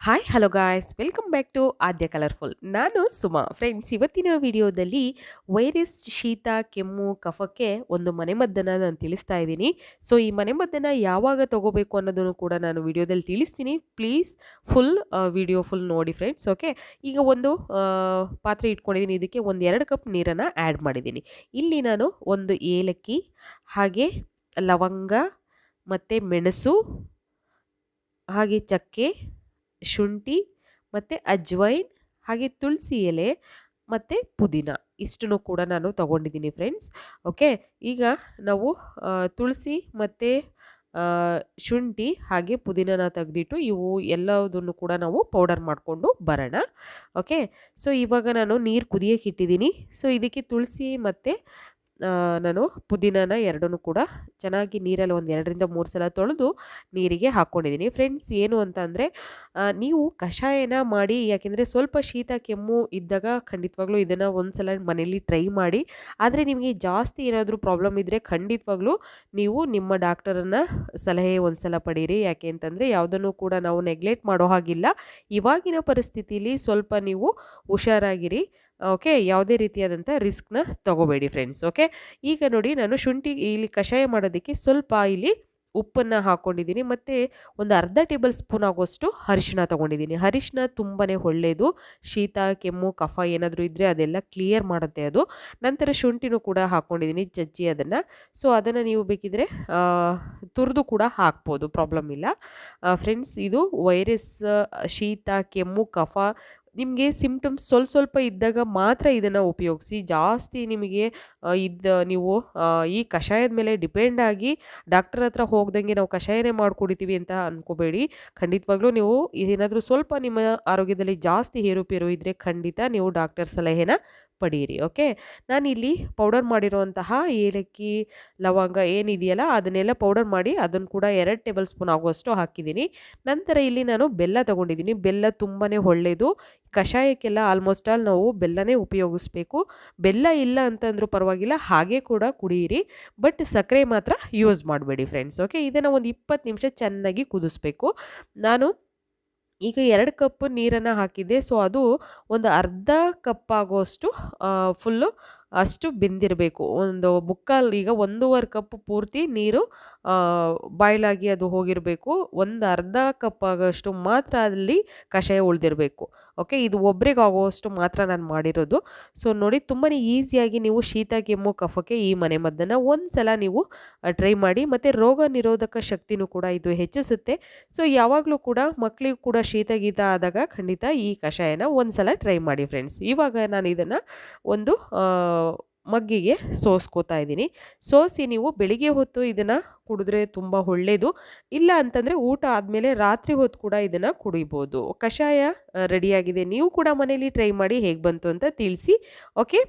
Hi hello guys welcome back to Aadya colourful. ನಾನು Suma. Friends, ಇವತ್ತಿನ ವಿಡಿಯೋದಲ್ಲಿ ವೈರಸ್, ಶೀತ, ಕೆಮ್ಮು, ಕಫಕ್ಕೆ ಒಂದು ಮನೆಮದ್ದನ್ನು ನಾನು ತಿಳಿಸ್ತಾ ಇದ್ದೀನಿ. ಸೊ ಈ ಮನೆಮದ್ದನ್ನು ಯಾವಾಗ ತಗೋಬೇಕು ಅನ್ನೋದನ್ನು ಕೂಡ ನಾನು ವಿಡಿಯೋದಲ್ಲಿ ತಿಳಿಸ್ತೀನಿ. ಪ್ಲೀಸ್ ವಿಡಿಯೋ ಫುಲ್ ನೋಡಿ ಫ್ರೆಂಡ್ಸ್. ಓಕೆ, ಈಗ ಒಂದು ಪಾತ್ರೆ ಇಟ್ಕೊಂಡಿದ್ದೀನಿ. ಇದಕ್ಕೆ ಒಂದು 2 ಕಪ್ ನೀರನ್ನು ಆ್ಯಡ್ ಮಾಡಿದ್ದೀನಿ. ಇಲ್ಲಿ ನಾನು ಒಂದು ಏಲಕ್ಕಿ, ಹಾಗೆ ಲವಂಗ, ಮತ್ತು ಮೆಣಸು, ಹಾಗೆ ಚಕ್ಕೆ, ಶುಂಠಿ ಮತ್ತು ಅಜ್ವೈನ್, ಹಾಗೆ ತುಳಸಿ ಎಲೆ ಮತ್ತು ಪುದೀನ ಇಷ್ಟನ್ನು ಕೂಡ ನಾನು ತಗೊಂಡಿದ್ದೀನಿ ಫ್ರೆಂಡ್ಸ್. ಓಕೆ, ಈಗ ನಾವು ತುಳಸಿ ಮತ್ತು ಶುಂಠಿ ಹಾಗೆ ಪುದೀನನ ತೆಗೆದಿಟ್ಟು ಇವು ಎಲ್ಲದನ್ನು ಕೂಡ ನಾವು ಪೌಡರ್ ಮಾಡಿಕೊಂಡು ಬರೋಣ. ಓಕೆ, ಸೊ ಇವಾಗ ನಾನು ನೀರು ಕುದಿಯೋಕೆ ಇಟ್ಟಿದ್ದೀನಿ. ಸೊ ಇದಕ್ಕೆ ತುಳಸಿ ಮತ್ತು ನಾನು ಪುದೀನನ ಎರಡನ್ನೂ ಕೂಡ ಚೆನ್ನಾಗಿ ನೀರಲ್ಲಿ ಒಂದು 2-3 ಸಲ ತೊಳೆದು ನೀರಿಗೆ ಹಾಕ್ಕೊಂಡಿದ್ದೀನಿ. ಫ್ರೆಂಡ್ಸ್, ಏನು ಅಂತ ಅಂದರೆ ನೀವು ಕಷಾಯನ ಮಾಡಿ, ಯಾಕೆಂದರೆ ಸ್ವಲ್ಪ ಶೀತ ಕೆಮ್ಮು ಇದ್ದಾಗ ಖಂಡಿತವಾಗ್ಲೂ ಇದನ್ನು ಒಂದು ಸಲ ಮನೇಲಿ ಟ್ರೈ ಮಾಡಿ. ಆದರೆ ನಿಮಗೆ ಜಾಸ್ತಿ ಏನಾದರೂ ಪ್ರಾಬ್ಲಮ್ ಇದ್ದರೆ ಖಂಡಿತವಾಗ್ಲೂ ನೀವು ನಿಮ್ಮ ಡಾಕ್ಟರನ್ನು ಸಲಹೆ ಒಂದು ಸಲ ಪಡೀರಿ. ಯಾಕೆ ಅಂತಂದರೆ ಯಾವುದನ್ನು ಕೂಡ ನಾವು ನೆಗ್ಲೆಕ್ಟ್ ಮಾಡೋ ಹಾಗಿಲ್ಲ. ಇವಾಗಿನ ಪರಿಸ್ಥಿತಿಲಿ ಸ್ವಲ್ಪ ನೀವು ಹುಷಾರಾಗಿರಿ. ಓಕೆ, ಯಾವುದೇ ರೀತಿಯಾದಂಥ ರಿಸ್ಕ್ನ ತಗೋಬೇಡಿ ಫ್ರೆಂಡ್ಸ್. ಓಕೆ, ಈಗ ನೋಡಿ, ನಾನು ಶುಂಠಿ ಇಲ್ಲಿ ಕಷಾಯ ಮಾಡೋದಕ್ಕೆ ಸ್ವಲ್ಪ ಇಲ್ಲಿ ಉಪ್ಪನ್ನು ಹಾಕ್ಕೊಂಡಿದ್ದೀನಿ, ಮತ್ತು ಒಂದು ಅರ್ಧ ಟೇಬಲ್ ಸ್ಪೂನ್ ಆಗೋಷ್ಟು ಅರಿಶಿನ ತೊಗೊಂಡಿದ್ದೀನಿ. ಅರಿಶಿನ ತುಂಬಾ ಒಳ್ಳೆಯದು. ಶೀತ, ಕೆಮ್ಮು, ಕಫ ಏನಾದರೂ ಇದ್ದರೆ ಅದೆಲ್ಲ ಕ್ಲಿಯರ್ ಮಾಡುತ್ತೆ ಅದು. ನಂತರ ಶುಂಠಿನೂ ಕೂಡ ಹಾಕ್ಕೊಂಡಿದ್ದೀನಿ, ಜಜ್ಜಿ ಅದನ್ನು. ಸೊ ಅದನ್ನು ನೀವು ಬೇಕಿದ್ರೆ ತುರಿದು ಕೂಡ ಹಾಕ್ಬೋದು, ಪ್ರಾಬ್ಲಮ್ ಇಲ್ಲ. ಫ್ರೆಂಡ್ಸ್, ಇದು ವೈರಸ್, ಶೀತ, ಕೆಮ್ಮು, ಕಫ ನಿಮಗೆ ಸಿಂಪ್ಟಮ್ಸ್ ಸ್ವಲ್ಪ ಇದ್ದಾಗ ಮಾತ್ರ ಇದನ್ನು ಉಪಯೋಗಿಸಿ. ಜಾಸ್ತಿ ನಿಮಗೆ ನೀವು ಈ ಕಷಾಯದ ಮೇಲೆ ಡಿಪೆಂಡ್ ಆಗಿ ಡಾಕ್ಟರ್ ಹತ್ರ ಹೋಗ್ದಂಗೆ ನಾವು ಕಷಾಯನೇ ಮಾಡ್ಕೊಡಿತೀವಿ ಅಂತ ಅಂದ್ಕೋಬೇಡಿ. ಖಂಡಿತವಾಗ್ಲೂ ನೀವು ಏನಾದರೂ ಸ್ವಲ್ಪ ನಿಮ್ಮ ಆರೋಗ್ಯದಲ್ಲಿ ಜಾಸ್ತಿ ಏರುಪೇರು ಇದ್ದರೆ ಖಂಡಿತ ನೀವು ಡಾಕ್ಟರ್ ಸಲಹೆನ ಪಡೀರಿ. ಓಕೆ, ನಾನಿಲ್ಲಿ ಪೌಡರ್ ಮಾಡಿರುವಂತಹ ಏಲಕ್ಕಿ, ಲವಂಗ ಏನಿದೆಯಲ್ಲ ಅದನ್ನೆಲ್ಲ ಪೌಡರ್ ಮಾಡಿ ಅದನ್ನು ಕೂಡ 2 ಟೇಬಲ್ ಸ್ಪೂನ್ ಆಗುವಷ್ಟು ಹಾಕಿದ್ದೀನಿ. ನಂತರ ಇಲ್ಲಿ ನಾನು ಬೆಲ್ಲ ತೊಗೊಂಡಿದ್ದೀನಿ. ಬೆಲ್ಲ ತುಂಬಾ ಒಳ್ಳೆಯದು. ಕಷಾಯಕ್ಕೆಲ್ಲ ಆಲ್ಮೋಸ್ಟ್ ಆಲ್ ನಾವು ಬೆಲ್ಲನೇ ಉಪಯೋಗಿಸ್ಬೇಕು. ಬೆಲ್ಲ ಇಲ್ಲ ಅಂತಂದ್ರೂ ಪರವಾಗಿಲ್ಲ, ಹಾಗೆ ಕೂಡ ಕುಡಿಯಿರಿ. ಬಟ್ ಸಕ್ಕರೆ ಮಾತ್ರ ಯೂಸ್ ಮಾಡಬೇಡಿ ಫ್ರೆಂಡ್ಸ್. ಓಕೆ, ಇದನ್ನು ಒಂದು 20 ನಿಮಿಷ ಚೆನ್ನಾಗಿ ಕುದಿಸ್ಬೇಕು. ನಾನು ಈಗ 2 ಕಪ್ ನೀರನ್ನು ಹಾಕಿದ್ದೆ. ಸೊ ಅದು ಒಂದು ಅರ್ಧ ಕಪ್ ಆಗೋಷ್ಟು ಫುಲ್ಲು ಅಷ್ಟು ಬೆಂದಿರಬೇಕು. ಒಂದು ಮುಕ್ಕಾಲು, ಈಗ 1.5 ಕಪ್ ಪೂರ್ತಿ ನೀರು ಬಾಯ್ಲಾಗಿ ಅದು ಹೋಗಿರಬೇಕು. ಒಂದು ಅರ್ಧ ಕಪ್ ಆಗೋಷ್ಟು ಮಾತ್ರ ಅಲ್ಲಿ ಕಷಾಯ ಉಳಿದಿರಬೇಕು. ಓಕೆ, ಇದು ಒಬ್ರಿಗೆ ಆಗೋಷ್ಟು ಮಾತ್ರ ನಾನು ಮಾಡಿರೋದು. ಸೊ ನೋಡಿ, ತುಂಬಾ ಈಸಿಯಾಗಿ ನೀವು ಶೀತ, ಕೆಮ್ಮು, ಕಫಕ್ಕೆ ಈ ಮನೆಮದ್ದನ್ನು ಒಂದು ಸಲ ನೀವು ಟ್ರೈ ಮಾಡಿ. ಮತ್ತು ರೋಗ ನಿರೋಧಕ ಶಕ್ತಿನೂ ಕೂಡ ಇದು ಹೆಚ್ಚಿಸುತ್ತೆ. ಸೊ ಯಾವಾಗಲೂ ಕೂಡ ಮಕ್ಕಳಿಗೂ ಕೂಡ ಶೀತ ಗೀತ ಆದಾಗ ಖಂಡಿತ ಈ ಕಷಾಯನ ಒಂದು ಸಲ ಟ್ರೈ ಮಾಡಿ ಫ್ರೆಂಡ್ಸ್. ಇವಾಗ ನಾನು ಇದನ್ನು ಒಂದು ಮಗ್ಗಿಗೆ ಸೋಸ್ಕೋತಾ ಇದ್ದೀನಿ. ಸೋಸಿ ನೀವು ಬೆಳಿಗ್ಗೆ ಹೊತ್ತು ಇದನ್ನು ಕುಡಿದ್ರೆ ತುಂಬ ಒಳ್ಳೆಯದು. ಇಲ್ಲ ಅಂತಂದರೆ ಊಟ ಆದಮೇಲೆ ರಾತ್ರಿ ಹೊತ್ತು ಕೂಡ ಇದನ್ನು ಕುಡಿಬೋದು. ಕಷಾಯ ರೆಡಿಯಾಗಿದೆ. ನೀವು ಕೂಡ ಮನೇಲಿ ಟ್ರೈ ಮಾಡಿ ಹೇಗೆ ಬಂತು ಅಂತ ತಿಳಿಸಿ. ಓಕೆ.